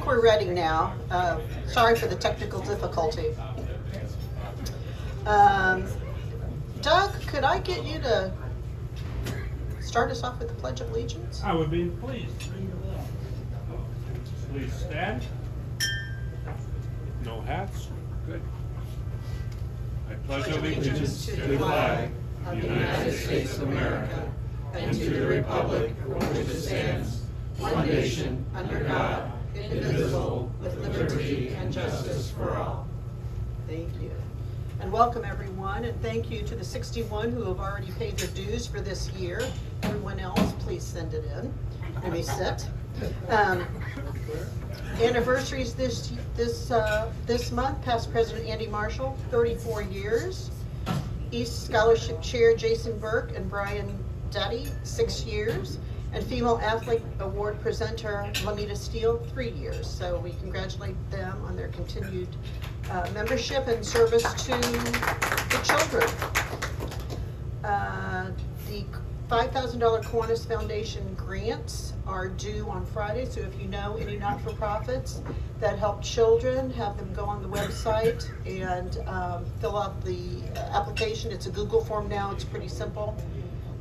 think we're ready now. Sorry for the technical difficulty. Doug, could I get you to start us off with the Pledge of Allegiance? I would be pleased. Please stand. No hats. Good. I pledge allegiance to the flag of the United States of America and to the republic for which it stands, one nation, under God, indivisible, with liberty and justice for all. Thank you. And welcome everyone, and thank you to the 61 who have already paid their dues for this year. Everyone else, please send it in. Let me sit. Anniversaries this month, past President Andy Marshall, 34 years. East Scholarship Chair Jason Burke and Brian Duddy, 6 years. And Female Athlete Award presenter Lamita Steele, 3 years. So we congratulate them on their continued membership and service to the children. The $5,000 Kiwanis Foundation grants are due on Friday, so if you know any not-for-profits that help children, have them go on the website and fill out the application. It's a Google form now, it's pretty simple.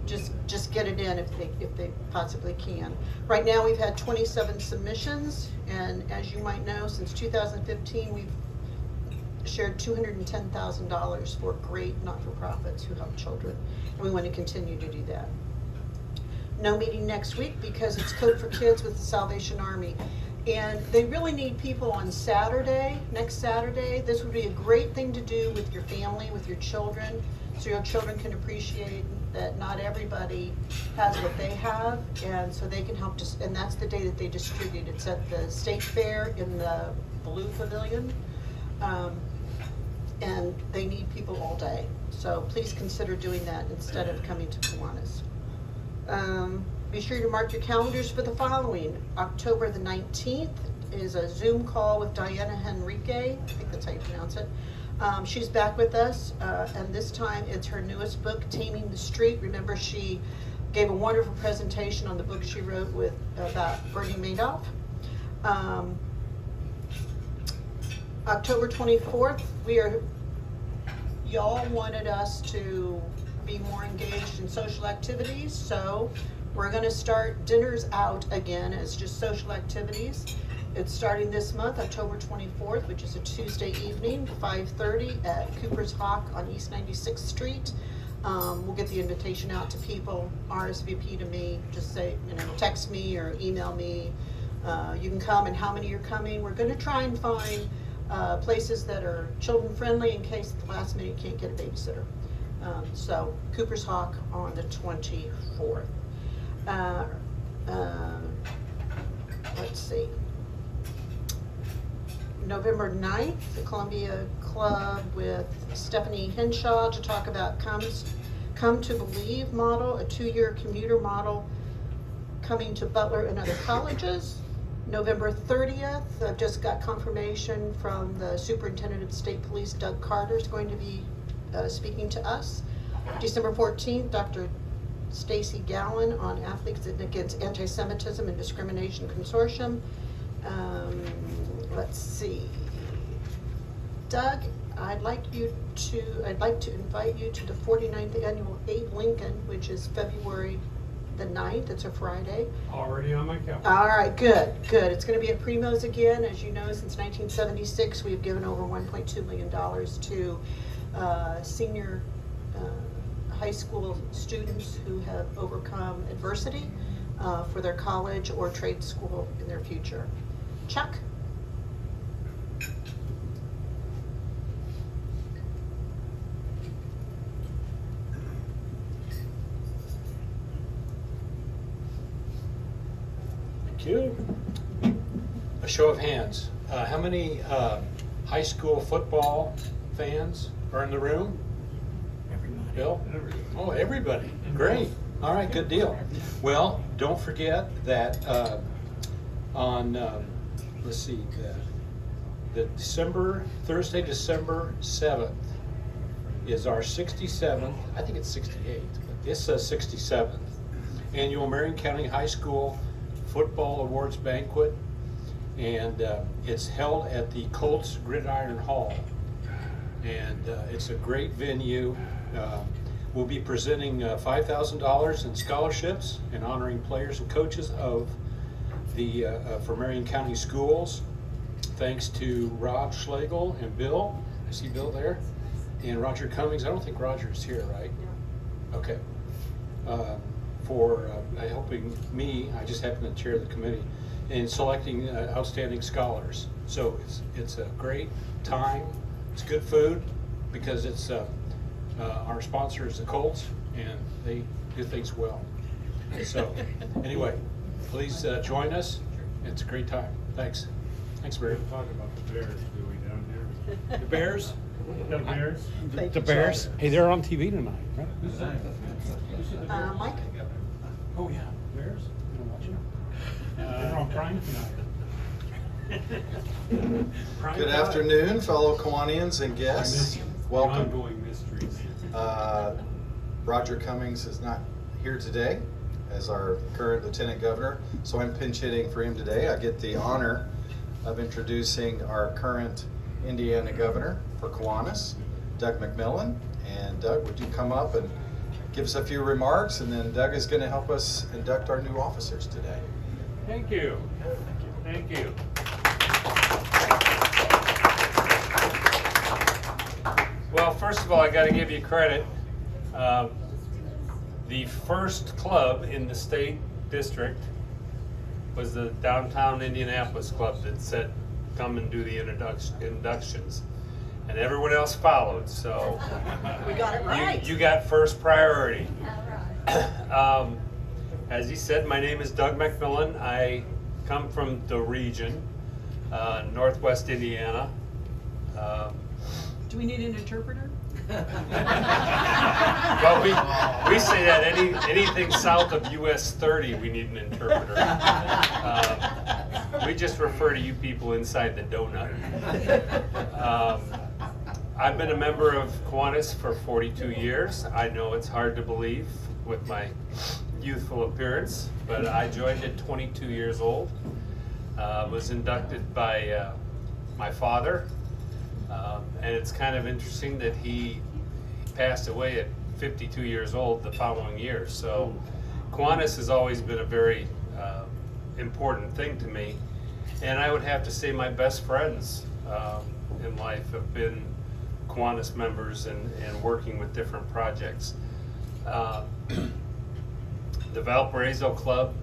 Just get it in if they possibly can. Right now we've had 27 submissions, and as you might know, since 2015 we've shared $210,000 for great not-for-profits who help children, and we want to continue to do that. No meeting next week because it's Code for Kids with the Salvation Army, and they really need people on Saturday, next Saturday. This would be a great thing to do with your family, with your children, so your children can appreciate that not everybody has what they have, and so they can help and that's the day that they distribute. It's at the State Fair in the Blue Pavilion. And they need people all day. So please consider doing that instead of coming to Kiwanis. Be sure to mark your calendars for the following. October the 19th is a Zoom call with Diana Henrique. I think that's how you pronounce it. She's back with us, and this time it's her newest book, Taming the Street. Remember, she gave a wonderful presentation on the book she wrote about Bernie Madoff. October 24th, y'all wanted us to be more engaged in social activities, so we're going to start dinners out again as just social activities. It's starting this month, October 24th, which is a Tuesday evening, 5:30 at Cooper's Hawk on East 96th Street. We'll get the invitation out to people, RSVP to me, just say, text me or email me. You can come and how many you're coming. We're going to try and find places that are children friendly in case at the last minute you can't get a babysitter. So Cooper's Hawk on the 24th. Let's see. November 9th, the Columbia Club with Stephanie Henshaw to talk about Come to Believe model, a 2-year commuter model coming to Butler and other colleges. November 30th, I've just got confirmation from the Superintendent of State Police, Doug Carter, is going to be speaking to us. December 14th, Dr. Stacy Gallen on Athletes Against Anti-Semitism and Discrimination Consortium. Let's see. Doug, I'd like to invite you to the 49th annual Abe Lincoln, which is February the 9th. It's a Friday. Already on my calendar. All right, good. It's going to be at Primo's again. As you know, since 1976, we've given over $1.2 million to senior high school students who have overcome adversity for their college or trade school in their future. Chuck? A show of hands. How many high school football fans are in the room? Everybody. Bill? Oh, everybody. Great. All right, good deal. Well, don't forget that on, let's see, the Thursday, December 7th is our 67th, I think it's 68th, but this says 67th, annual Marion County High School Football Awards Banquet. And it's held at the Colts Gridiron Hall. And it's a great venue. We'll be presenting $5,000 in scholarships and honoring players and coaches of the for Marion County Schools. Thanks to Rob Schlegel and Bill. I see Bill there. And Roger Cummings. I don't think Roger's here, right? Okay. For helping me, I just happen to chair the committee, in selecting outstanding scholars. So it's a great time. It's good food because it's our sponsor is the Colts, and they do things well. So anyway, please join us. It's a great time. Thanks. Thanks, Barry. We'll talk about the Bears, do we, down here? The Bears? The Bears? The Bears? Hey, they're on TV tonight, right? Who's that? Mike? Oh, yeah. Bears? You don't watch it? They're on Prime tonight. Prime Good time. afternoon, fellow Kiwanians and guests. Welcome. Ongoing mysteries. Roger Cummings is not here today as our current Lieutenant Governor, so I'm pinch hitting for him today. I get the honor of introducing our current Indiana Governor for Kiwanis, Doug McMillan. And Doug, would you come up and give us a few remarks, and then Doug is going to help us induct our new officers today. Thank you. Thank you. Well, first of all, I got to give you credit. The first club in the state district was the Downtown Indianapolis Club that said, come and do the inductions. And everyone else followed, so We got it right. you got first priority. As he said, my name is Doug McMillan. I come from the region, Northwest Indiana. Do we need an interpreter? Well, we say that anything south of US 30, we need an interpreter. We just refer to you people inside the donut. I've been a member of Kiwanis for 42 years. I know it's hard to believe with my youthful appearance, but I joined at 22 years old. Was inducted by my father, and it's kind of interesting that he passed away at 52 years old the following year. So Kiwanis has always been a very important thing to me, and I would have to say my best friends in life have been Kiwanis members and working with different projects. The Valparaiso Club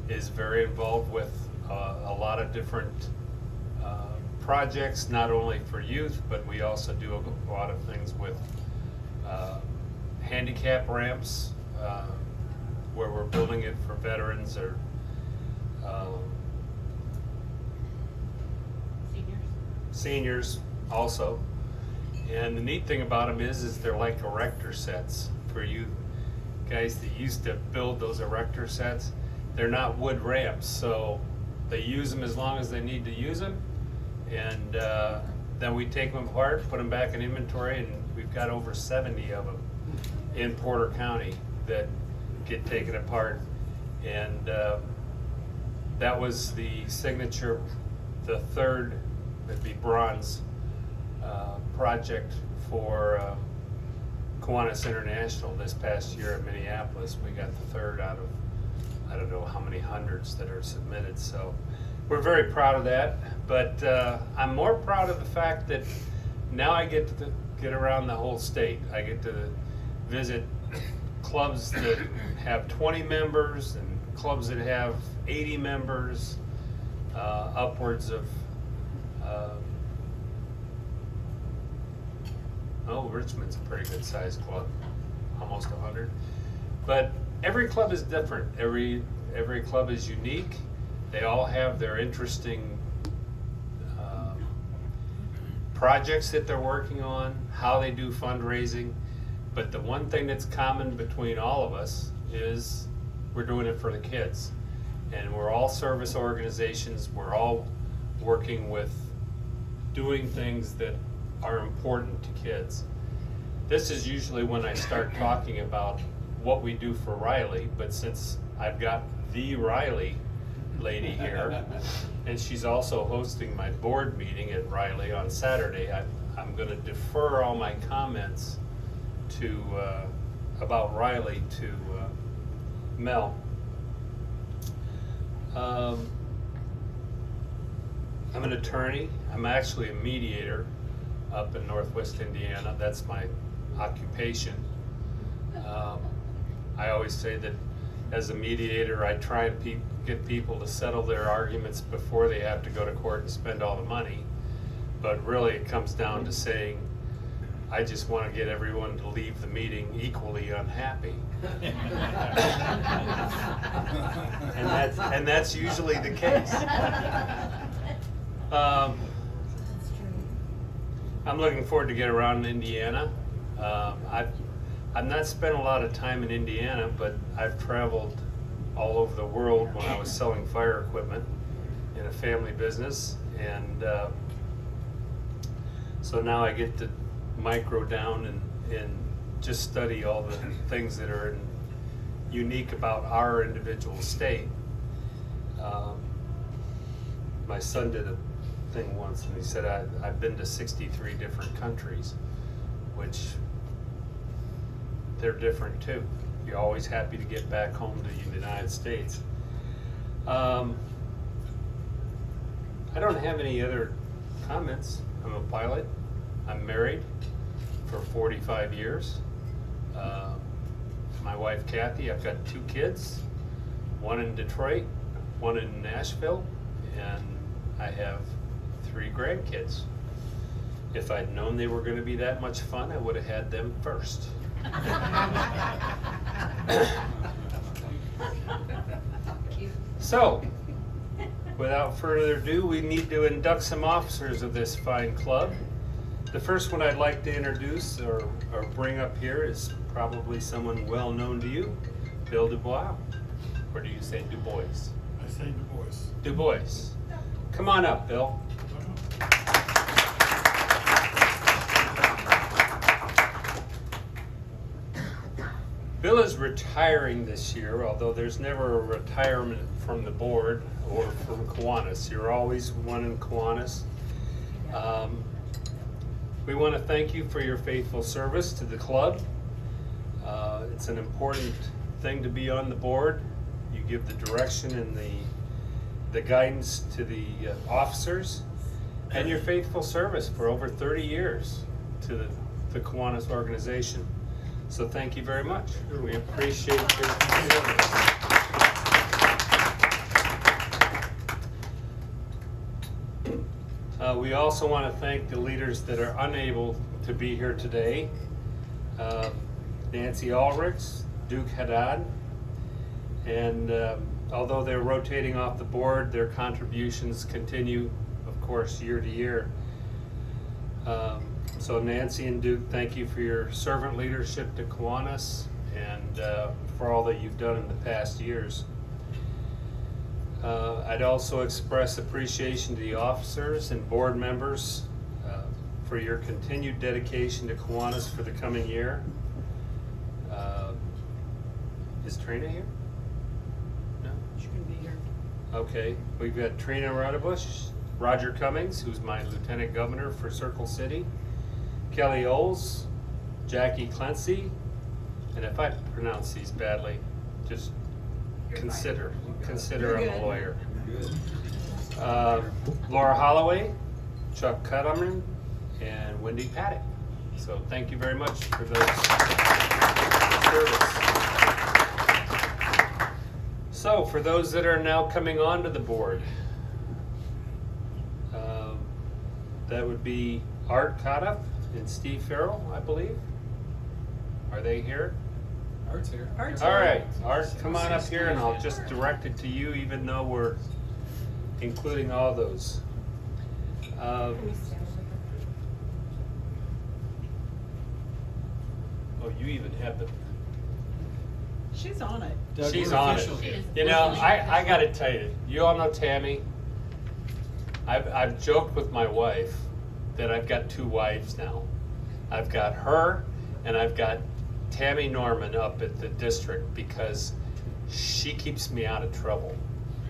is very involved with a lot of different projects, not only for youth, but we also do a lot of things with handicap ramps, where we're building it for veterans or seniors also. And the neat thing about them is they're like erector sets for you guys that used to build those erector sets. They're not wood ramps, so they use them as long as they need to use them. And then we take them apart, put them back in inventory, and we've got over 70 of them in Porter County that get taken apart. And that was the signature, the third, that'd be bronze project for Kiwanis International this past year in Minneapolis. We got the third out of I don't know how many hundreds that are submitted, so we're very proud of that. But I'm more proud of the fact that now I get to get around the whole state. I get to visit clubs that have 20 members and clubs that have 80 members, upwards of Richmond's a pretty good sized club, almost 100. But every club is different. Every club is unique. They all have their interesting projects that they're working on, how they do fundraising. But the one thing that's common between all of us is we're doing it for the kids. And we're all service organizations. We're all working with doing things that are important to kids. This is usually when I start talking about what we do for Riley, but since I've got the Riley lady here, And she's also hosting my board meeting at Riley on Saturday. I'm gonna defer all my comments to, about Riley to Mel. I'm an attorney. I'm actually a mediator up in Northwest Indiana. That's my occupation. I always say that as a mediator, I try and get people to settle their arguments before they have to go to court and spend all the money. But really, it comes down to saying, I just want to get everyone to leave the meeting equally unhappy. and that's usually the case. I'm looking forward to get around Indiana. I've not spent a lot of time in Indiana, but I've traveled all over the world when I was selling fire equipment in a family business, and so now I get to micro down and just study all the things that are unique about our individual state. My son did a thing once, and he said, I've been to 63 different countries, which they're different too. You're always happy to get back home to the United States. I don't have any other comments. I'm a pilot. I'm married for 45 years. My wife Kathy, I've got 2 kids, one in Detroit, one in Nashville, and I have 3 grandkids. If I'd known they were going to be that much fun, I would have had them first. So, without further ado, we need to induct some officers of this fine club. The first one I'd like to introduce or bring up here is probably someone well known to you, Bill Dubois. Or do you say Du Bois? I say Du Bois. Du Bois. Come on up, Bill. Bill is retiring this year, although there's never a retirement from the board or from Kiwanis. You're always one in Kiwanis. We want to thank you for your faithful service to the club. It's an important thing to be on the board. You give the direction and the guidance to the officers, and your faithful service for over 30 years to the Kiwanis organization. So thank you very much. We appreciate your service. We also want to thank the leaders that are unable to be here today. Nancy Ulrichs, Duke Haddad, and although they're rotating off the board, their contributions continue, of course, year to year. So Nancy and Duke, thank you for your servant leadership to Kiwanis and for all that you've done in the past years. I'd also express appreciation to the officers and board members for your continued dedication to Kiwanis for the coming year. Is Trina here? No? She can be here. Okay, we've got Trina Rodebush, Roger Cummings, who's my Lieutenant Governor for Circle City, Kelly Oles, Jackie Clancy, and if I pronounce these badly, just consider I'm a lawyer. Laura Holloway, Chuck Cutterman, and Wendy Paddock. So thank you very much for those service. So for those that are now coming onto the board, that would be Art Cotta and Steve Farrell, I believe. Are they here? Art's here. All right, Art, come on up here and I'll just direct it to you, even though we're including all those. Oh, you even have the. She's on it. Doug, She's we're on official it. here. You know, I gotta tell you, you all know Tammy. I've joked with my wife that I've got 2 wives now. I've got her and I've got Tammy Norman up at the district because she keeps me out of trouble.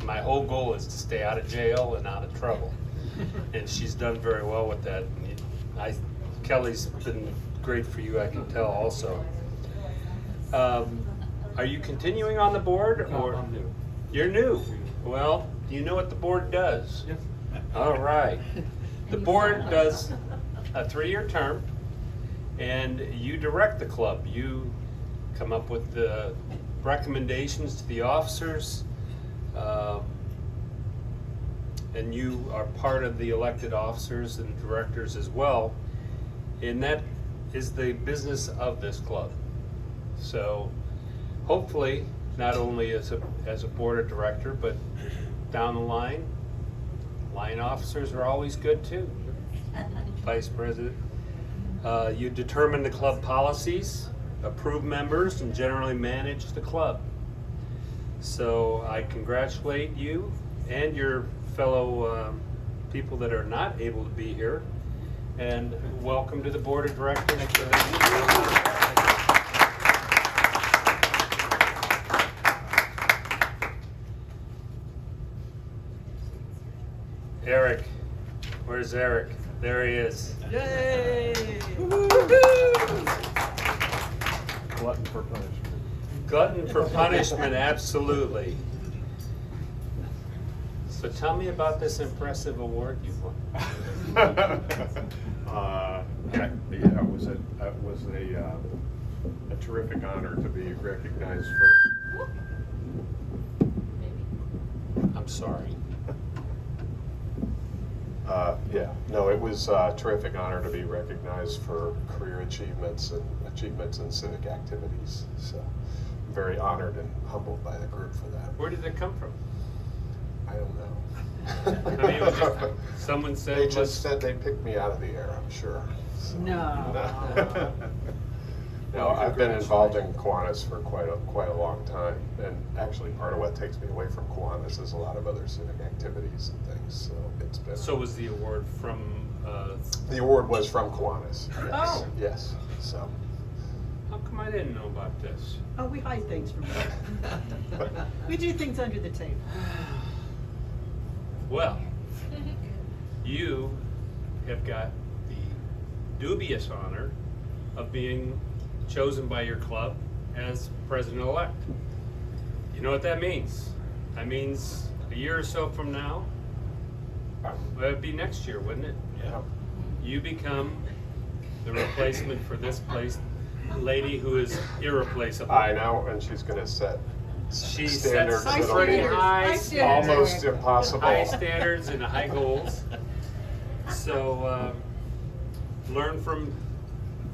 my whole goal is to stay out of jail and out of trouble. And she's done very well with that. Kelly's been great for you, I can tell also. Are you continuing on the board, or? I'm new. You're new. Well, do you know what the board does? Yes. All right. The board does a 3-year term, and you direct the club. You come up with the recommendations to the officers, and you are part of the elected officers and directors as well. And that is the business of this club. So hopefully, not only as a board of director, but down the line officers are always good too. Vice president. You determine the club policies, approve members, and generally manage the club. So I congratulate you and your fellow people that are not able to be here, and welcome to the board of directors. Eric, where's Eric? There he is. Yay! Glutton for punishment. Glutton for punishment, absolutely. So tell me about this impressive award you won. Yeah, it was a terrific honor to be recognized for. I'm sorry. It was a terrific honor to be recognized for career achievements and achievements in civic activities. So I'm very honored and humbled by the group for that. Where did it come from? I don't know. I mean, it was just, someone said, They just said they picked me out of the air, I'm sure. So, No. No, I've been involved in Kiwanis for quite a long time, and actually part of what takes me away from Kiwanis is a lot of other civic activities and things. So it's been. So was the award from? The award was from Kiwanis. Yes. Oh. Yes. So. How come I didn't know about this? Oh, we hide things from you. We do things under the table. Well, you have got the dubious honor of being chosen by your club as president-elect. You know what that means? That means a year or so from now, well, it'd be next year, wouldn't it? Yeah. You become the replacement for this lady who is irreplaceable. I know, and she's going to set She standards sets that pretty are high almost impossible. high standards and high goals. So learn from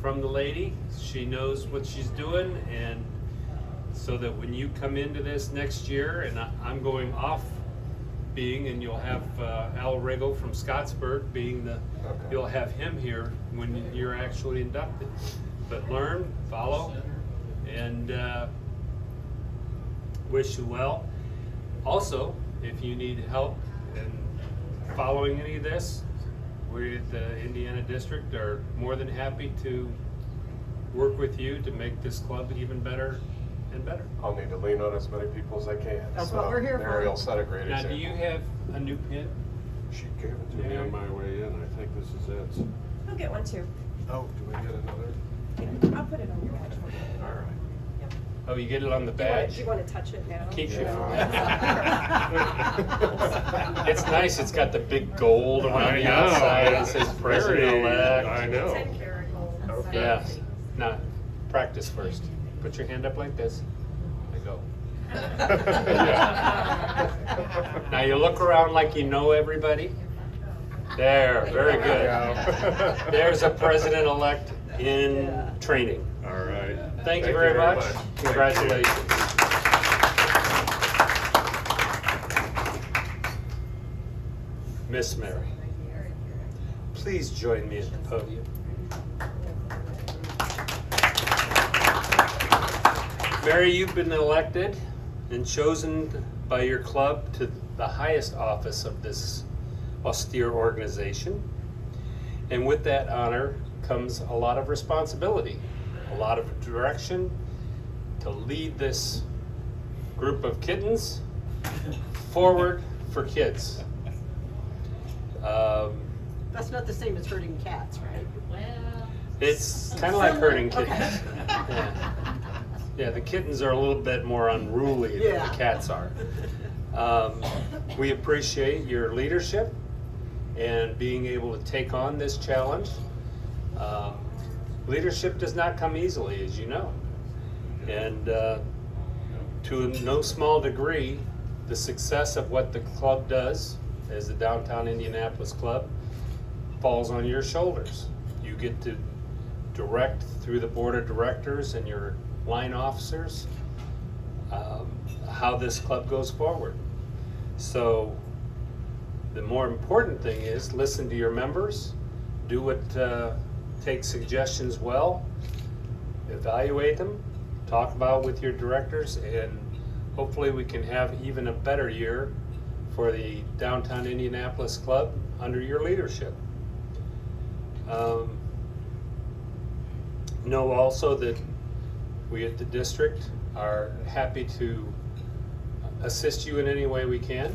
the lady. She knows what she's doing, and so that when you come into this next year, and I'm going off being, and you'll have Al Riggle from Scottsburg being the, Okay. you'll have him here when you're actually inducted. But learn, follow, and wish you well. Also, if you need help in following any of this, we at the Indiana District are more than happy to work with you to make this club even better and better. I'll need to lean on as many people as I can. That's so what we're here for. Mary will set a great Now, example. do you have a new pin? She gave it to me on my way in. I think this is it. I'll get one too. Oh, do we get another? I'll put it on your badge. All right. Oh, you get it on the Do you want- badge? Do you want to touch it now? Keeps you from Yeah. It's nice, it's got the big gold around the outside, it says president-elect. I know. 10 karat gold. Okay. Yeah, now, practice first. Put your hand up like this, and go. Yeah. Now you look around like you know everybody. There, very good. Yeah. There's a president-elect in Yeah. training. All right. Thank you very much. Thank you. Congratulations. Miss Mary, please join me at the podium. Mary, you've been elected and chosen by your club to the highest office of this austere organization. And with that honor comes a lot of responsibility, a lot of direction to lead this group of kittens Forward for Kids. That's not the same as herding cats, right? It's kind of like herding kittens. Okay. Yeah. Yeah, the kittens are a little bit more unruly than Yeah. the cats are. We appreciate your leadership and being able to take on this challenge. Leadership does not come easily, as you know. And to no small degree, the success of what the club does as the Downtown Indianapolis Club falls on your shoulders. You get to direct through the board of directors and your line officers how this club goes forward. So the more important thing is listen to your members, do what take suggestions well, evaluate them, talk about with your directors, and hopefully we can have even a better year for the Downtown Indianapolis Club under your leadership. Know also that we at the district are happy to assist you in any way we can.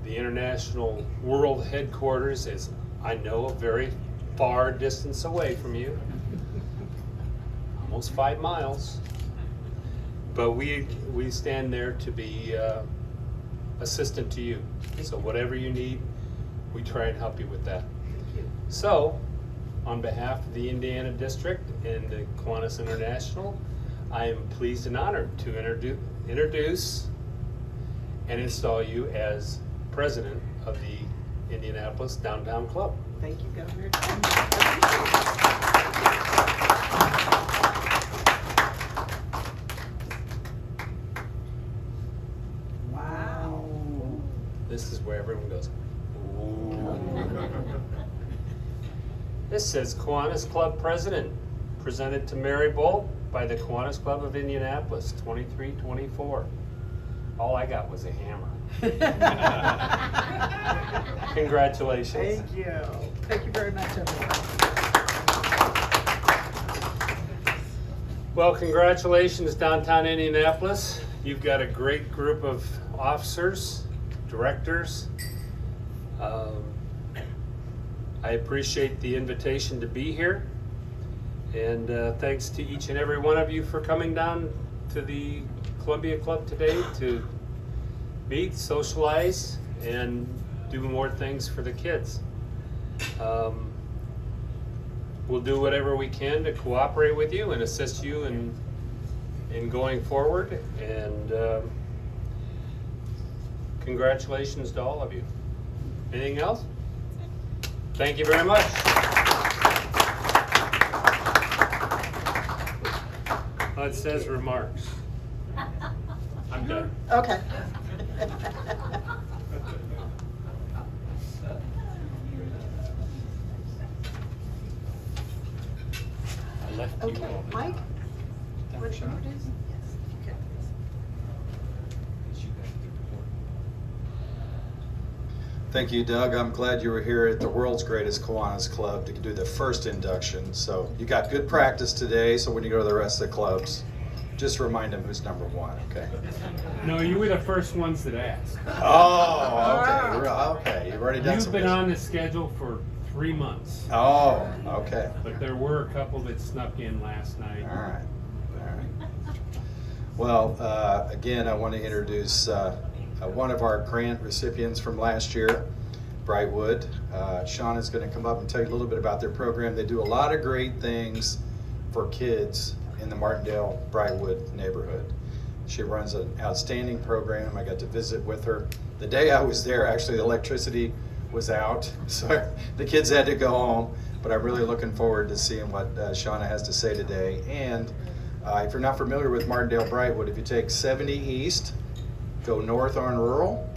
The International World Headquarters is, I know, a very far distance away from you. Almost 5 miles. But we stand there to be assistant to you. So whatever you need, we try and help you with that. So, on behalf of the Indiana District and the Kiwanis International, I am pleased and honored to introduce and install you as president of the Indianapolis Downtown Club. Thank you, Governor. Wow. This is where everyone goes, ooh. This says Kiwanis Club President, presented to Mary Bolt by the Kiwanis Club of Indianapolis, 23-24. All I got was a hammer. Congratulations. Thank you. Thank you very much, everyone. Well, congratulations, Downtown Indianapolis. You've got a great group of officers, directors. I appreciate the invitation to be here. And thanks to each and every one of you for coming down to the Columbia Club today to meet, socialize, and do more things for the kids. We'll do whatever we can to cooperate with you and assist you in going forward. And congratulations to all of you. Anything else? Thank you very much. Well, it says remarks. I'm done. Okay. I left you Okay, all. Mike? What should we do? Yes, if you could, please. Thank you, Doug. I'm glad you were here at the world's greatest Kiwanis Club to do the first induction. So you got good practice today, so when you go to the rest of the clubs, just remind them who's number one, okay? No, you were the first ones that asked. Oh, okay, okay. You've already done You've some. been on the schedule for 3 months, Oh, okay. but there were a couple that snuck in last night. All right, all right. Well, again, I want to introduce one of our grant recipients from last year, Brightwood. Sean is going to come up and tell you a little bit about their program. They do a lot of great things for kids in the Martindale Brightwood neighborhood. She runs an outstanding program. I got to visit with her. The day I was there, actually the electricity was out, so the kids had to go home, but I'm really looking forward to seeing what Shauna has to say today. And if you're not familiar with Martindale Brightwood, if you take 70 East, go north on Rural,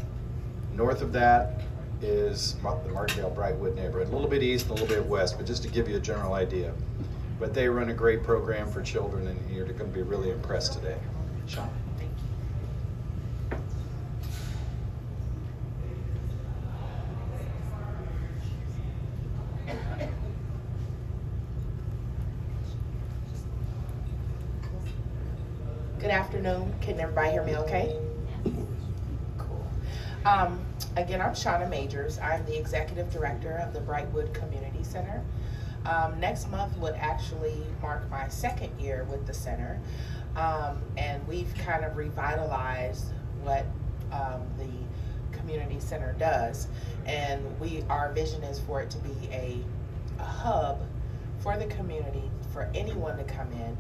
north of that is the Martindale Brightwood neighborhood, a little bit east, a little bit west, but just to give you a general idea. But they run a great program for children, and you're going to be really impressed today. Sean? Good afternoon. Can everybody hear me okay? Again, I'm Shauna Majors. I'm the Executive Director of the Brightwood Community Center. Next month would actually mark my second year with the center. And we've kind of revitalized what the community center does. And our vision is for it to be a hub for the community, for anyone to come in.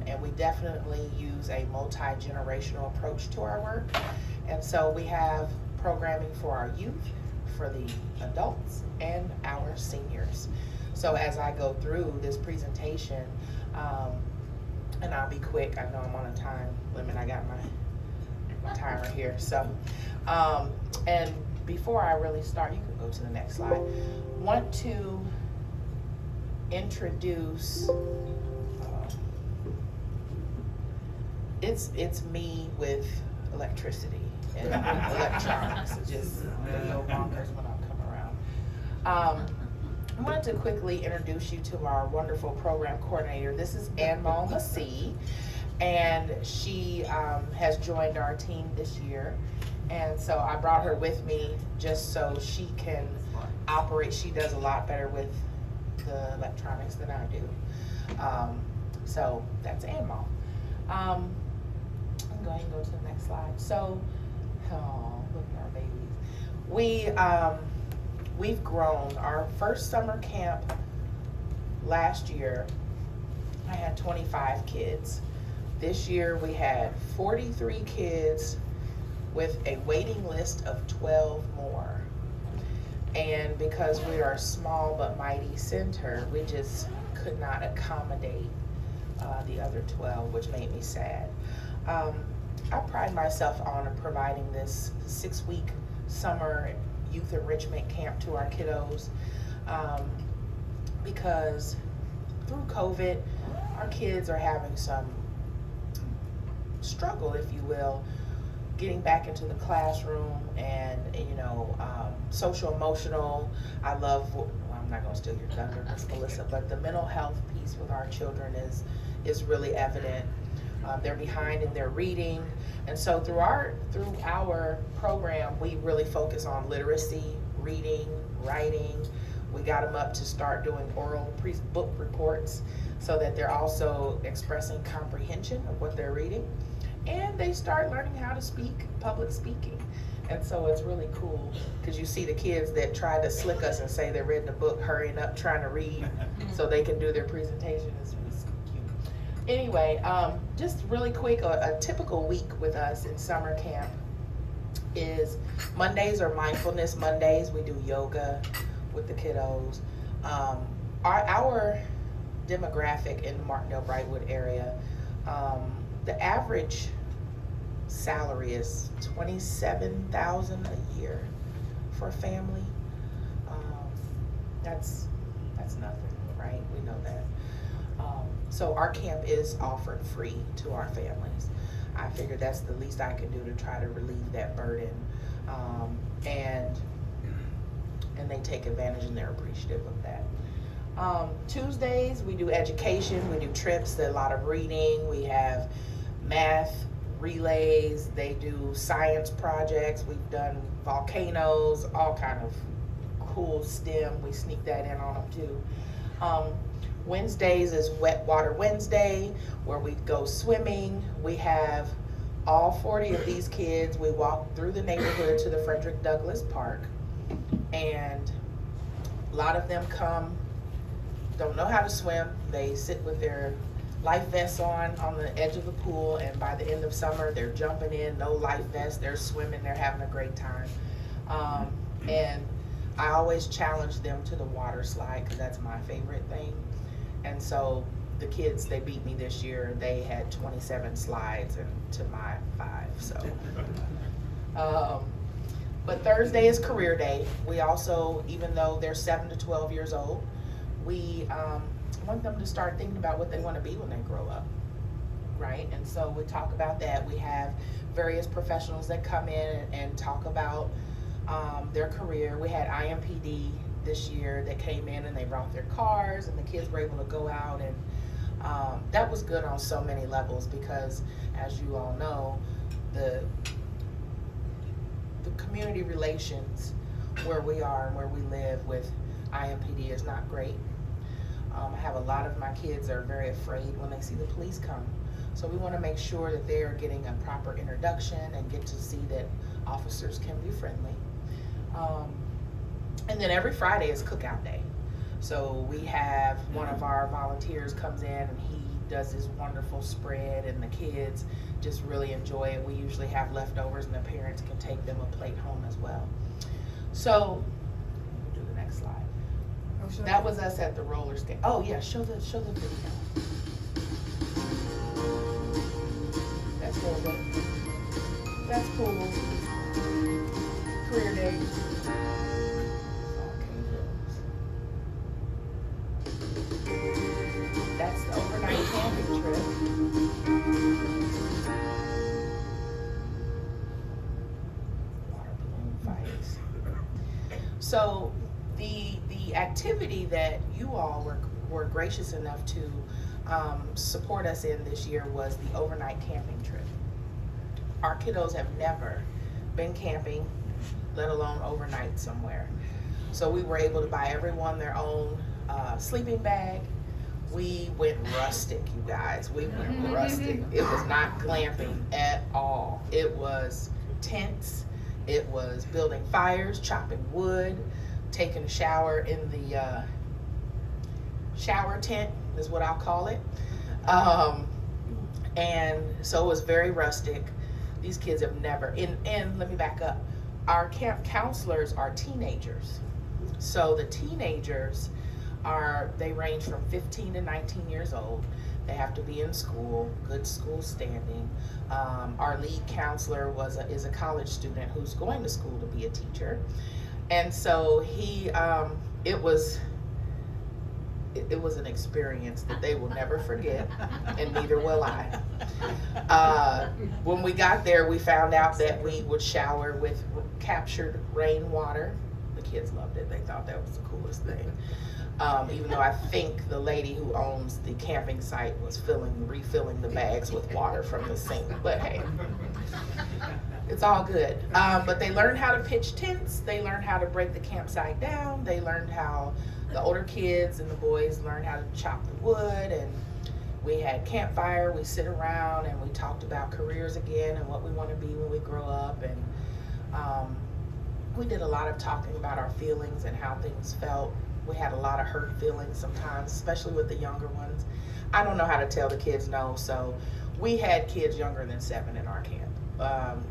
And we definitely use a multi-generational approach to our work. And so we have programming for our youth, for the adults, and our seniors. So as I go through this presentation, and I'll be quick, I know I'm on a time limit, I got my timer here. So, and before I really start, you can go to the next slide. Want to introduce, it's me with electricity and electronics. It just go bonkers when I come around. I wanted to quickly introduce you to our wonderful program coordinator. This is Anmal Masih, and she has joined our team this year. And so I brought her with me just so she can operate. She does a lot better with the electronics than I do. So that's Anmal. I'm going to go to the next slide. So, look at our babies. We've grown. Our first summer camp last year, I had 25 kids. This year we had 43 kids with a waiting list of 12 more. And because we are a small but mighty center, we just could not accommodate the other 12, which made me sad. I pride myself on providing this 6-week summer youth enrichment camp to our kiddos, because through COVID, our kids are having some struggle, if you will, getting back into the classroom and social emotional. I'm not gonna steal your thunder, Miss Melissa, but the mental health piece with our children is really evident. They're behind in their reading, and so through our program, we really focus on literacy, reading, writing. We got them up to start doing oral book reports so that they're also expressing comprehension of what they're reading, and they start learning how to speak, public speaking. And so it's really cool because you see the kids that try to slick us and say they're reading a book, hurrying up, trying to read so they can do their presentation. It's cute. Anyway, just really quick, a typical week with us in summer camp is Mondays are mindfulness Mondays. We do yoga with the kiddos. Our demographic in the Martindale-Brightwood area, the average salary is $27,000 a year for a family. That's nothing, right? We know that. So our camp is offered free to our families. I figured that's the least I can do to try to relieve that burden. And they take advantage and they're appreciative of that. Tuesdays, we do education, we do trips, a lot of reading, we have math relays, they do science projects, we've done volcanoes, all kind of cool STEM, we sneak that in on them too. Wednesdays is Wet Water Wednesday, where we go swimming. We have all 40 of these kids, we walk through the neighborhood to the Frederick Douglass Park, and a lot of them come, don't know how to swim, they sit with their life vests on the edge of the pool, and by the end of summer, they're jumping in, no life vest, they're swimming, they're having a great time. And I always challenge them to the water slide, because that's my favorite thing. And so the kids, they beat me this year, they had 27 slides and to my 5, so. But Thursday is career day. We also, even though they're 7 to 12 years old, we want them to start thinking about what they want to be when they grow up, right? And so we talk about that. We have various professionals that come in and talk about their career. We had IMPD this year that came in and they brought their cars, and the kids were able to go out, and that was good on so many levels, because as you all know, the community relations where we are and where we live with IMPD is not great. I have a lot of my kids are very afraid when they see the police come. So we want to make sure that they are getting a proper introduction and get to see that officers can be friendly. And then every Friday is cookout day. So we have one of our volunteers comes in and he does this wonderful spread and the kids just really enjoy it. We usually have leftovers and the parents can take them a plate home as well. So, we'll do the next slide. That was us at the roller skate. Oh yeah, show the video. That's cool. That's cool. Career day. That's the overnight camping trip. Water balloon fights. So the activity that you all were gracious enough to support us in this year was the overnight camping trip. Our kiddos have never been camping, let alone overnight somewhere. So we were able to buy everyone their own sleeping bag. We went rustic, you guys. We went rustic. It was not glamping at all. It was tents. It was building fires, chopping wood, taking a shower in the shower tent is what I'll call it. And so it was very rustic. These kids have never, and let me back up. Our camp counselors are teenagers. So the teenagers they range from 15 to 19 years old. They have to be in school, good school standing. Our lead counselor is a college student who's going to school to be a teacher. And so it was an experience that they will never forget, and neither will I. When we got there, we found out that we would shower with captured rainwater. The kids loved it. They thought that was the coolest thing. Even though I think the lady who owns the camping site was refilling the bags with water from the sink, but hey, it's all good. But they learned how to pitch tents. They learned how to break the campsite down. They learned how the older kids and the boys learned how to chop the wood, and we had campfire. We sit around and we talked about careers again and what we want to be when we grow up. And we did a lot of talking about our feelings and how things felt. We had a lot of hurt feelings sometimes, especially with the younger ones. I don't know how to tell the kids no, so we had kids younger than 7 in our camp.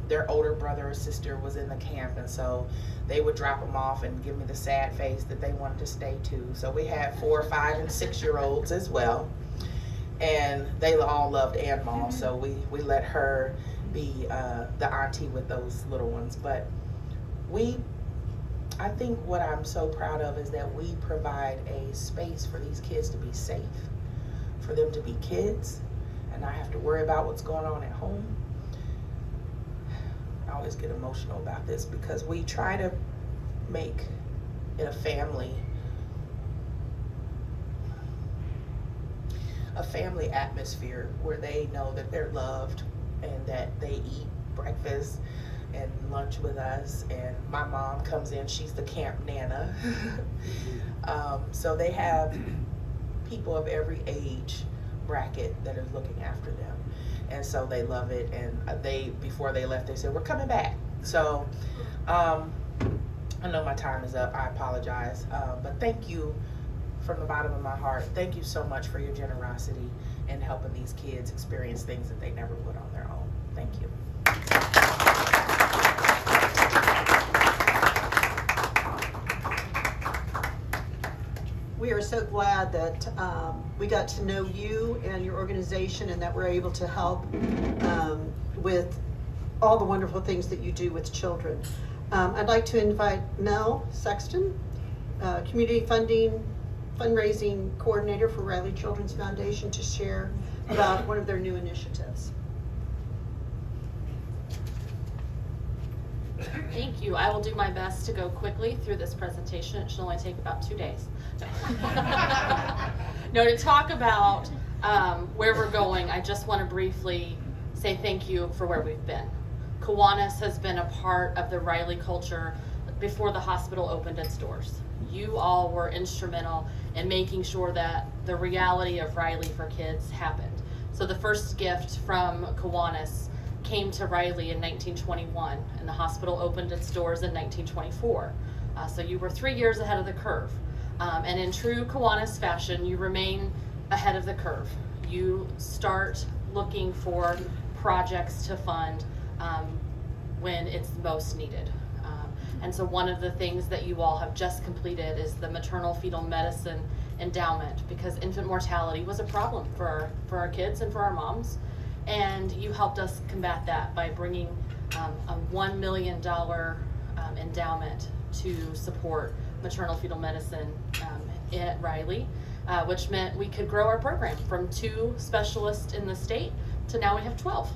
Their older brother or sister was in the camp, and so they would drop them off and give me the sad face that they wanted to stay too. So we had 4, 5, and 6-year-olds as well, and they all loved Aunt Ma, so we let her be the auntie with those little ones. But I think what I'm so proud of is that we provide a space for these kids to be safe, for them to be kids and not have to worry about what's going on at home. I always get emotional about this because we try to make it a family atmosphere where they know that they're loved and that they eat breakfast and lunch with us, and my mom comes in, she's the camp nana. So they have people of every age bracket that are looking after them, and so they love it. And before they left, they said, we're coming back. So I know my time is up, I apologize, but thank you from the bottom of my heart. Thank you so much for your generosity and helping these kids experience things that they never would on their own. Thank you. We are so glad that we got to know you and your organization, and that we're able to help with all the wonderful things that you do with children. I'd like to invite Mel Sexton, Community Fundraising Coordinator for Riley Children's Foundation, to share about one of their new initiatives. Thank you. I will do my best to go quickly through this presentation. It should only take about 2 days. No, to talk about where we're going, I just want to briefly say thank you for where we've been. Kiwanis has been a part of the Riley culture before the hospital opened its doors. You all were instrumental in making sure that the reality of Riley for Kids happened. So the first gift from Kiwanis came to Riley in 1921, and the hospital opened its doors in 1924. So you were 3 years ahead of the curve. And in true Kiwanis fashion, you remain ahead of the curve. You start looking for projects to fund when it's most needed. And so one of the things that you all have just completed is the maternal fetal medicine endowment, because infant mortality was a problem for our kids and for our moms. And you helped us combat that by bringing a $1 million endowment to support maternal fetal medicine at Riley, which meant we could grow our program from 2 specialists in the state to now we have 12.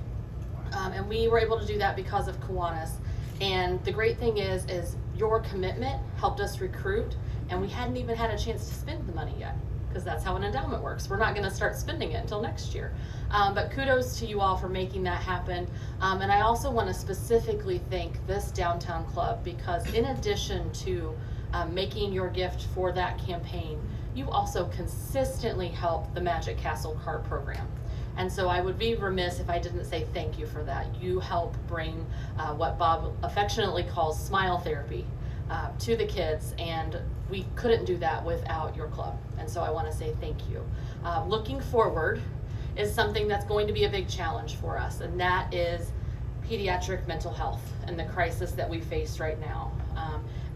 And we were able to do that because of Kiwanis. And the great thing is your commitment helped us recruit, and we hadn't even had a chance to spend the money yet, because that's how an endowment works. We're not going to start spending it until next year. But kudos to you all for making that happen. And I also want to specifically thank this downtown club, because in addition to making your gift for that campaign, you also consistently help the Magic Castle card program. And so I would be remiss if I didn't say thank you for that. You help bring what Bob affectionately calls smile therapy to the kids, and we couldn't do that without your club. And so I want to say thank you. Looking forward is something that's going to be a big challenge for us, and that is pediatric mental health and the crisis that we face right now.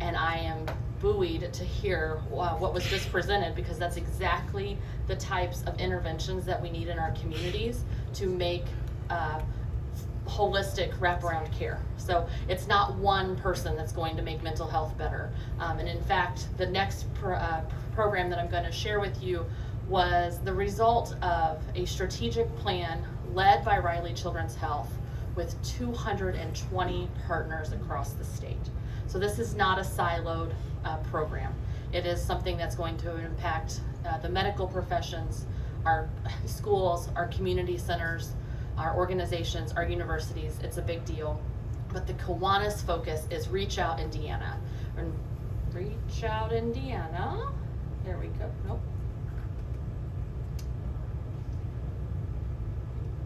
And I am buoyed to hear what was just presented, because that's exactly the types of interventions that we need in our communities to make holistic wraparound care. So it's not one person that's going to make mental health better. And in fact, the next program that I'm going to share with you was the result of a strategic plan led by Riley Children's Health with 220 partners across the state. So this is not a siloed program. It is something that's going to impact the medical professions, our schools, our community centers, our organizations, our universities. It's a big deal. But the Kiwanis focus is Reach Out Indiana. And Reach Out Indiana. There we go. Nope.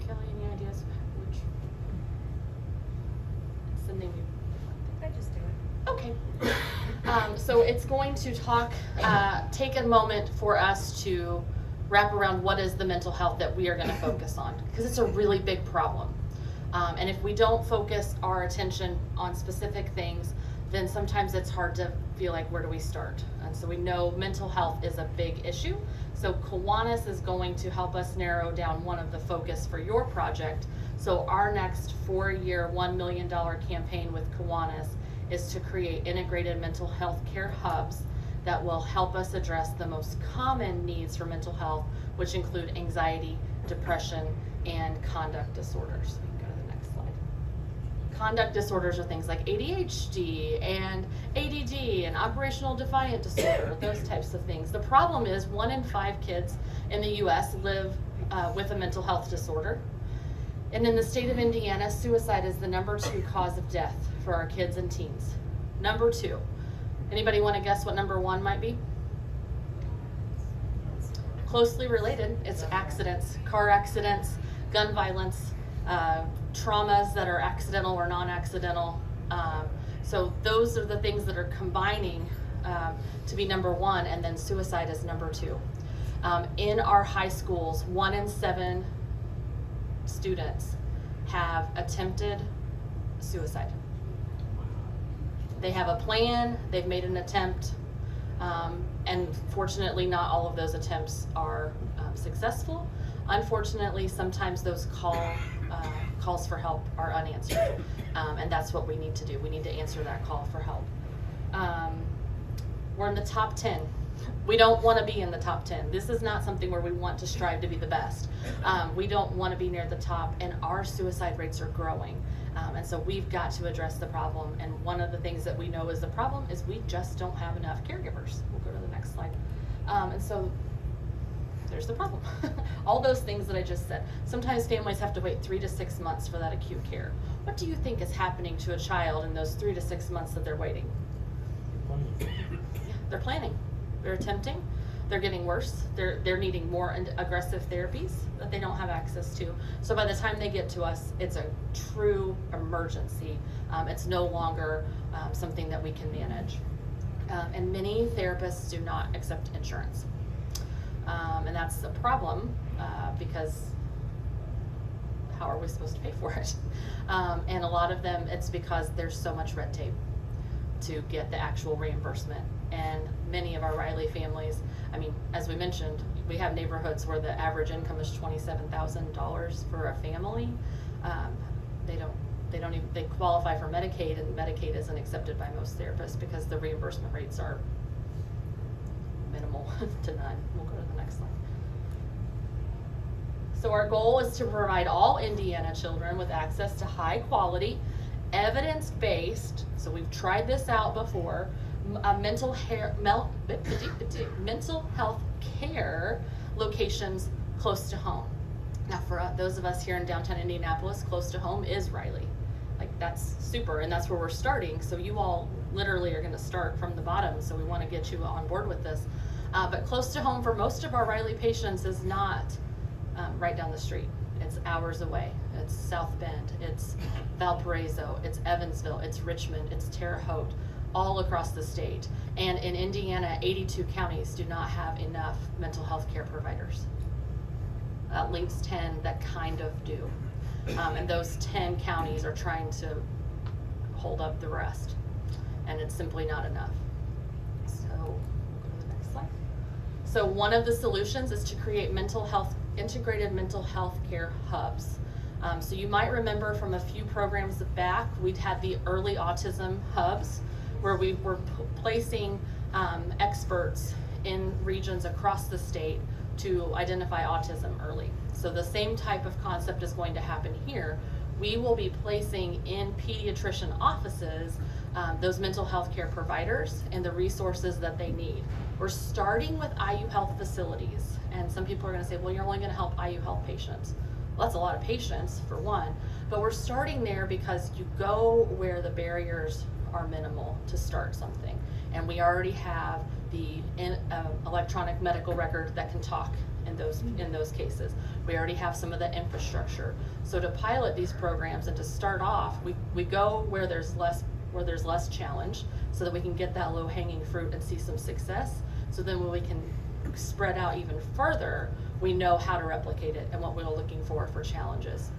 Kelly, any ideas which? It's the name you. I just do it. Okay. So it's going to take a moment for us to wrap around what is the mental health that we are going to focus on, because it's a really big problem. And if we don't focus our attention on specific things, then sometimes it's hard to feel like, where do we start? And so we know mental health is a big issue. So Kiwanis is going to help us narrow down one of the focus for your project. So our next 4-year, $1 million campaign with Kiwanis is to create integrated mental health care hubs that will help us address the most common needs for mental health, which include anxiety, depression, and conduct disorders. We can go to the next slide. Conduct disorders are things like ADHD and ADD and operational defiant disorder, those types of things. The problem is 1 in 5 kids in the US live with a mental health disorder. And in the state of Indiana, suicide is the #2 cause of death for our kids and teens. #2. Anybody want to guess what #1 might be? Closely related. It's accidents, car accidents, gun violence, traumas that are accidental or non-accidental. So those are the things that are combining to be #1, and then suicide is #2. In our high schools, 1 in 7 students have attempted suicide. They have a plan, they've made an attempt, and fortunately not all of those attempts are successful. Unfortunately, sometimes those calls for help are unanswered, and that's what we need to do. We need to answer that call for help. We're in the top 10. We don't want to be in the top 10. This is not something where we want to strive to be the best. We don't want to be near the top, and our suicide rates are growing. And so we've got to address the problem. And one of the things that we know is the problem is we just don't have enough caregivers. We'll go to the next slide. And so there's the problem. All those things that I just said. Sometimes families have to wait 3 to 6 months for that acute care. What do you think is happening to a child in those 3 to 6 months that they're waiting? Yeah, they're planning. They're attempting. They're getting worse. They're needing more aggressive therapies that they don't have access to. So by the time they get to us, it's a true emergency. It's no longer something that we can manage. And many therapists do not accept insurance. And that's a problem because how are we supposed to pay for it? And a lot of them, it's because there's so much red tape to get the actual reimbursement. And many of our Riley families, I mean, as we mentioned, we have neighborhoods where the average income is $27,000 for a family. They qualify for Medicaid, and Medicaid isn't accepted by most therapists because the reimbursement rates are minimal to none. We'll go to the next slide. So our goal is to provide all Indiana children with access to high quality, evidence-based, so we've tried this out before, mental health care locations close to home. Now for those of us here in downtown Indianapolis, close to home is Riley. Like that's super, and that's where we're starting. So you all literally are gonna start from the bottom, so we wanna get you on board with this. But close to home for most of our Riley patients is not right down the street. It's hours away. It's South Bend, it's Valparaiso, it's Evansville, it's Richmond, it's Terre Haute, all across the state. And in Indiana, 82 counties do not have enough mental health care providers. That leaves 10 that kind of do. And those 10 counties are trying to hold up the rest. And it's simply not enough. So we'll go to the next slide. So one of the solutions is to create integrated mental health care hubs. So you might remember from a few programs back, we'd had the early autism hubs where we were placing experts in regions across the state to identify autism early. So the same type of concept is going to happen here. We will be placing in pediatrician offices those mental health care providers and the resources that they need. We're starting with IU Health facilities, and some people are gonna say, well, you're only gonna help IU Health patients. Well, that's a lot of patients for one, but we're starting there because you go where the barriers are minimal to start something. And we already have the electronic medical record that can talk in those cases. We already have some of the infrastructure. So to pilot these programs and to start off, we go where there's less challenge so that we can get that low-hanging fruit and see some success. So then when we can spread out even further, we know how to replicate it and what we're looking for challenges.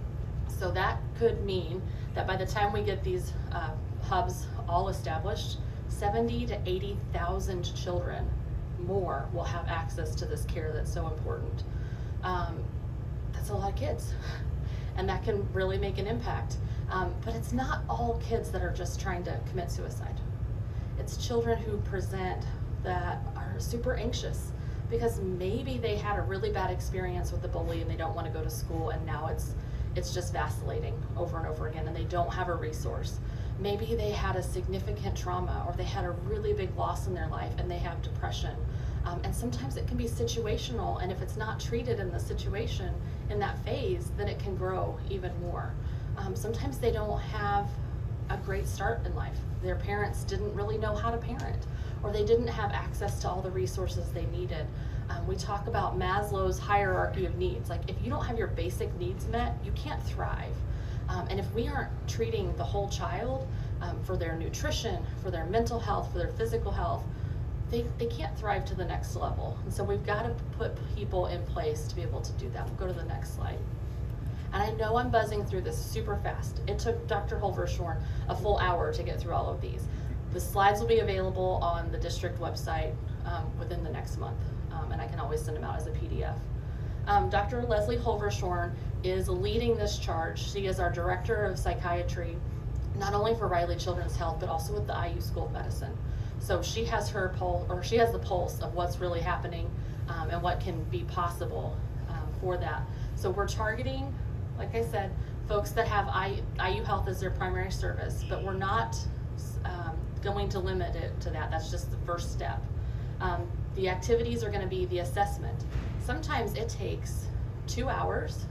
So that could mean that by the time we get these hubs all established, 70 to 80,000 children more will have access to this care that's so important. That's a lot of kids, and that can really make an impact. But it's not all kids that are just trying to commit suicide. It's children who present that are super anxious because maybe they had a really bad experience with the bully and they don't want to go to school, and now it's just vacillating over and over again, and they don't have a resource. Maybe they had a significant trauma, or they had a really big loss in their life and they have depression. And sometimes it can be situational, and if it's not treated in the situation in that phase, then it can grow even more. Sometimes they don't have a great start in life. Their parents didn't really know how to parent, or they didn't have access to all the resources they needed. We talk about Maslow's hierarchy of needs. Like, if you don't have your basic needs met, you can't thrive. And if we aren't treating the whole child for their nutrition, for their mental health, for their physical health, they can't thrive to the next level. And so we've got to put people in place to be able to do that. We'll go to the next slide. And I know I'm buzzing through this super fast. It took Dr. Holvershorn a full hour to get through all of these. The slides will be available on the district website within the next month, and I can always send them out as a PDF. Dr. Leslie Holvershorn is leading this charge. She is our Director of Psychiatry, not only for Riley Children's Health, but also with the IU School of Medicine. So she has the pulse of what's really happening and what can be possible for that. So we're targeting, like I said, folks that have IU Health as their primary service, but we're not going to limit it to that. That's just the first step. The activities are going to be the assessment, sometimes it takes 2 hours,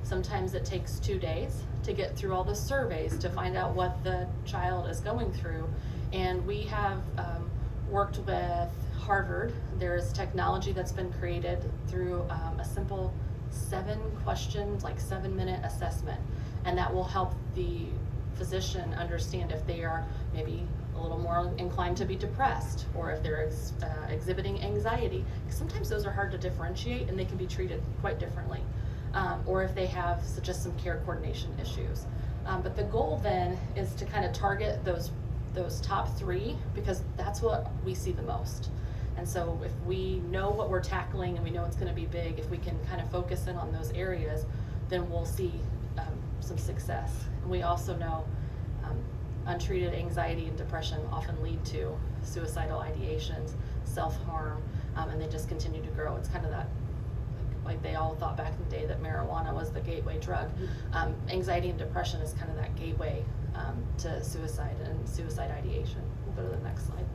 sometimes it takes 2 days to get through all the surveys to find out what the child is going through. And we have worked with Harvard. There's technology that's been created through a simple 7 questions, like 7-minute assessment. And that will help the physician understand if they are maybe a little more inclined to be depressed, or if they're exhibiting anxiety. Sometimes those are hard to differentiate and they can be treated quite differently. Or if they have just some care coordination issues. But the goal then is to kind of target those top 3, because that's what we see the most. And so if we know what we're tackling and we know it's going to be big, if we can kind of focus in on those areas, then we'll see some success. And we also know untreated anxiety and depression often lead to suicidal ideations, self-harm, and they just continue to grow. It's kind of that, like they all thought back in the day that marijuana was the gateway drug. Anxiety and depression is kind of that gateway to suicide and suicide ideation. We'll go to the next slide.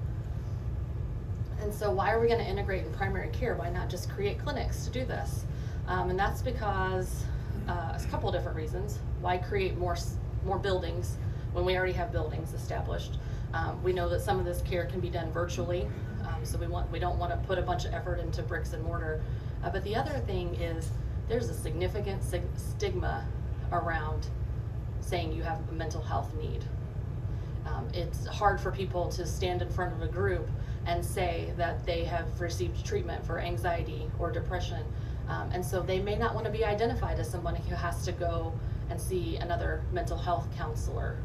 And so why are we going to integrate in primary care? Why not just create clinics to do this? And that's because a couple of different reasons. Why create more buildings when we already have buildings established? We know that some of this care can be done virtually, so we don't want to put a bunch of effort into bricks and mortar. But the other thing is there's a significant stigma around saying you have a mental health need. It's hard for people to stand in front of a group and say that they have received treatment for anxiety or depression. And so they may not want to be identified as somebody who has to go and see another mental health counselor,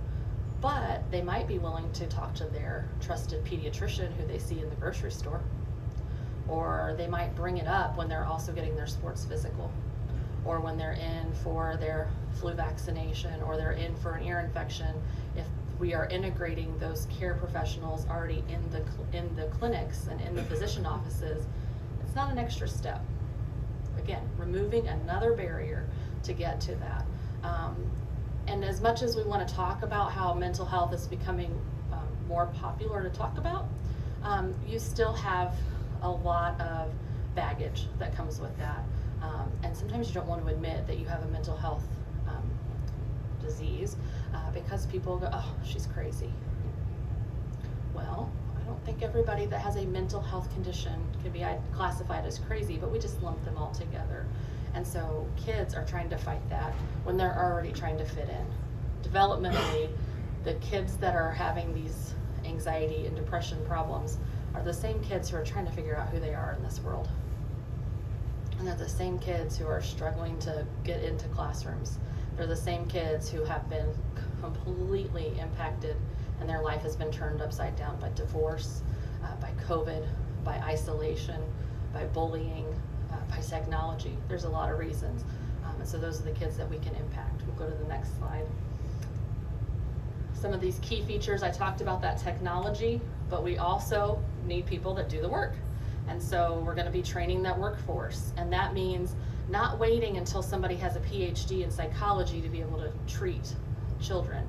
but they might be willing to talk to their trusted pediatrician who they see in the grocery store. Or they might bring it up when they're also getting their sports physical, or when they're in for their flu vaccination, or they're in for an ear infection. If we are integrating those care professionals already in the clinics and in the physician offices, it's not an extra step. Again, removing another barrier to get to that. And as much as we want to talk about how mental health is becoming more popular to talk about, you still have a lot of baggage that comes with that. And sometimes you don't want to admit that you have a mental health disease because people go, oh, she's crazy. Well, I don't think everybody that has a mental health condition can be classified as crazy, but we just lump them all together. And so kids are trying to fight that when they're already trying to fit in. Developmentally, the kids that are having these anxiety and depression problems are the same kids who are trying to figure out who they are in this world. And they're the same kids who are struggling to get into classrooms. They're the same kids who have been completely impacted and their life has been turned upside down by divorce, by COVID, by isolation, by bullying, by technology. There's a lot of reasons. And so those are the kids that we can impact. We'll go to the next slide. Some of these key features, I talked about that technology, but we also need people that do the work. And so we're going to be training that workforce. And that means not waiting until somebody has a PhD in psychology to be able to treat children.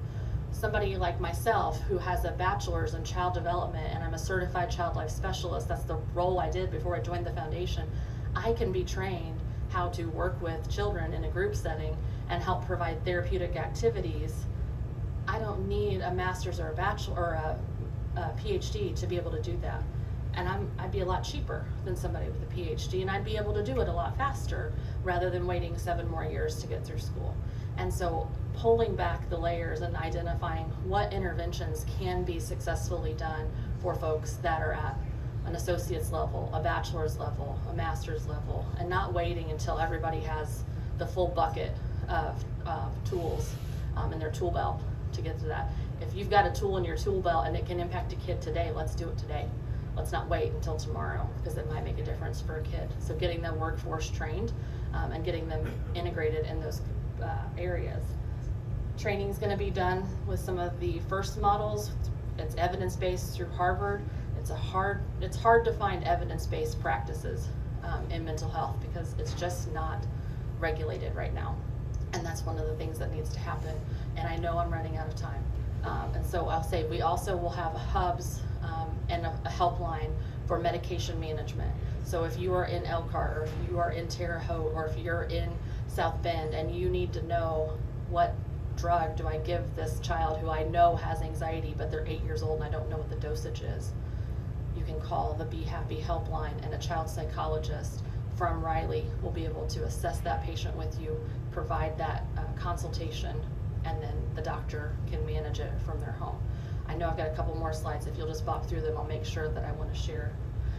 Somebody like myself who has a bachelor's in child development and I'm a certified child life specialist, that's the role I did before I joined the foundation, I can be trained how to work with children in a group setting and help provide therapeutic activities. I don't need a master's or a bachelor or a PhD to be able to do that. And I'd be a lot cheaper than somebody with a PhD, and I'd be able to do it a lot faster rather than waiting 7 more years to get through school. And so pulling back the layers and identifying what interventions can be successfully done for folks that are at an associate's level, a bachelor's level, a master's level, and not waiting until everybody has the full bucket of tools in their tool belt to get to that. If you've got a tool in your tool belt and it can impact a kid today, let's do it today. Let's not wait until tomorrow, because it might make a difference for a kid. So getting the workforce trained and getting them integrated in those areas. Training is going to be done with some of the first models. It's evidence-based through Harvard. It's hard to find evidence-based practices in mental health because it's just not regulated right now. And that's one of the things that needs to happen. And I know I'm running out of time. And so I'll say we also will have hubs and a helpline for medication management. So if you are in Elkhart, or if you are in Terre Haute, or if you're in South Bend and you need to know what drug do I give this child who I know has anxiety, but they're 8 years old and I don't know what the dosage is, you can call the Be Happy helpline, and a child psychologist from Riley will be able to assess that patient with you, provide that consultation, and then the doctor can manage it from their home. I know I've got a couple more slides. If you'll just bop through them, I'll make sure that I want to share.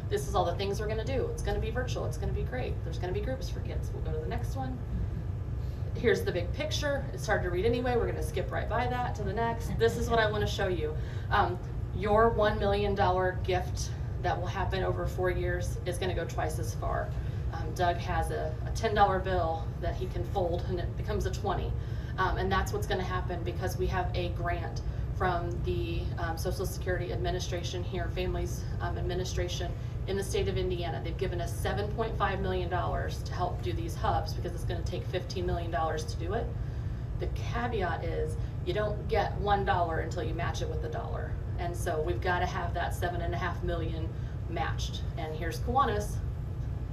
This is all the things we're going to do. It's going to be virtual. It's going to be great. There's going to be groups for kids. We'll go to the next one. Here's the big picture. It's hard to read anyway. We're going to skip right by that to the next. This is what I want to show you. Your $1 million gift that will happen over 4 years is going to go twice as far. Doug has a $10 bill that he can fold and it becomes a 20. And that's what's going to happen because we have a grant from the Social Security Administration here, Families Administration in the state of Indiana. They've given us $7.5 million to help do these hubs because it's going to take $15 million to do it. The caveat is you don't get $1 until you match it with $1. And so we've got to have that $7.5 million matched. And here's Kiwanis.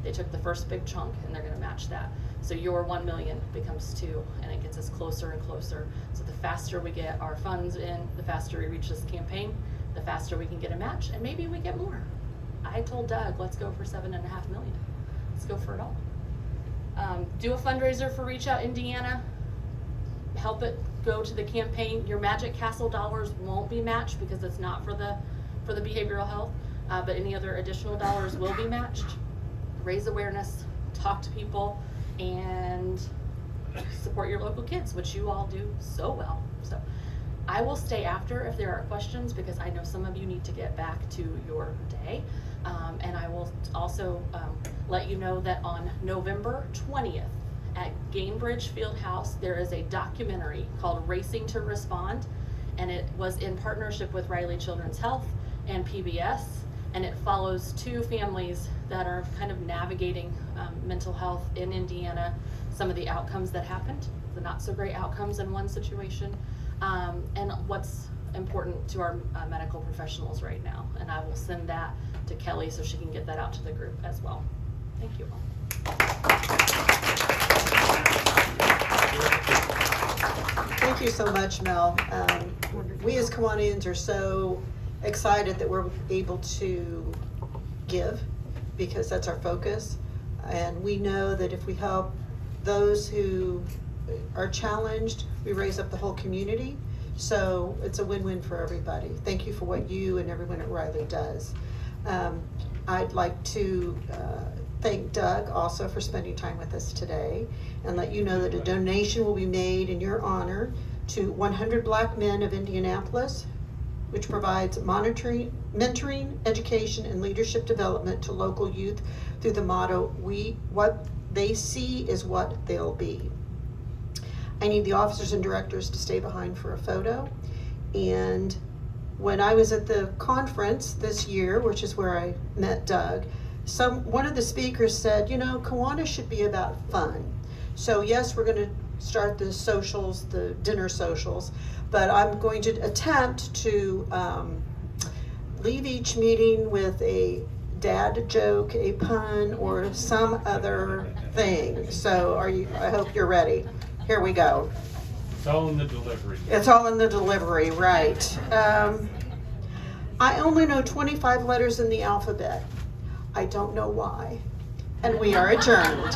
They took the first big chunk and they're going to match that. So your 1 million becomes 2, and it gets us closer and closer. So the faster we get our funds in, the faster we reach this campaign, the faster we can get a match, and maybe we get more. I told Doug, let's go for $7.5 million. Let's go for it all. Do a fundraiser for Reach Out Indiana. Help it go to the campaign. Your Magic Castle dollars won't be matched because it's not for the behavioral health, but any other additional dollars will be matched. Raise awareness, talk to people, and support your local kids, which you all do so well. So I will stay after if there are questions because I know some of you need to get back to your day. And I will also let you know that on November 20th at Gainbridge Fieldhouse, there is a documentary called Racing to Respond, and it was in partnership with Riley Children's Health and PBS, and it follows 2 families that are kind of navigating mental health in Indiana, some of the outcomes that happened, the not so great outcomes in one situation, and what's important to our medical professionals right now. And I will send that to Kelly so she can get that out to the group as well. Thank you all. Thank you so much, Mel. We as Kiwanians are so excited that we're able to give because that's our focus. And we know that if we help those who are challenged, we raise up the whole community. So it's a win-win for everybody. Thank you for what you and everyone at Riley does. I'd like to thank Doug also for spending time with us today and let you know that a donation will be made in your honor to 100 Black Men of Indianapolis, which provides mentoring, education, and leadership development to local youth through the motto, what they see is what they'll be. I need the officers and directors to stay behind for a photo. And when I was at the conference this year, which is where I met Doug, one of the speakers said, you know, Kiwanis should be about fun. So yes, we're going to start the socials, the dinner socials, but I'm going to attempt to leave each meeting with a dad joke, a pun, or some other thing. So I hope you're ready. Here we go. It's all in the delivery. It's all in the delivery, right. I only know 25 letters in the alphabet. I don't know why. And we are adjourned.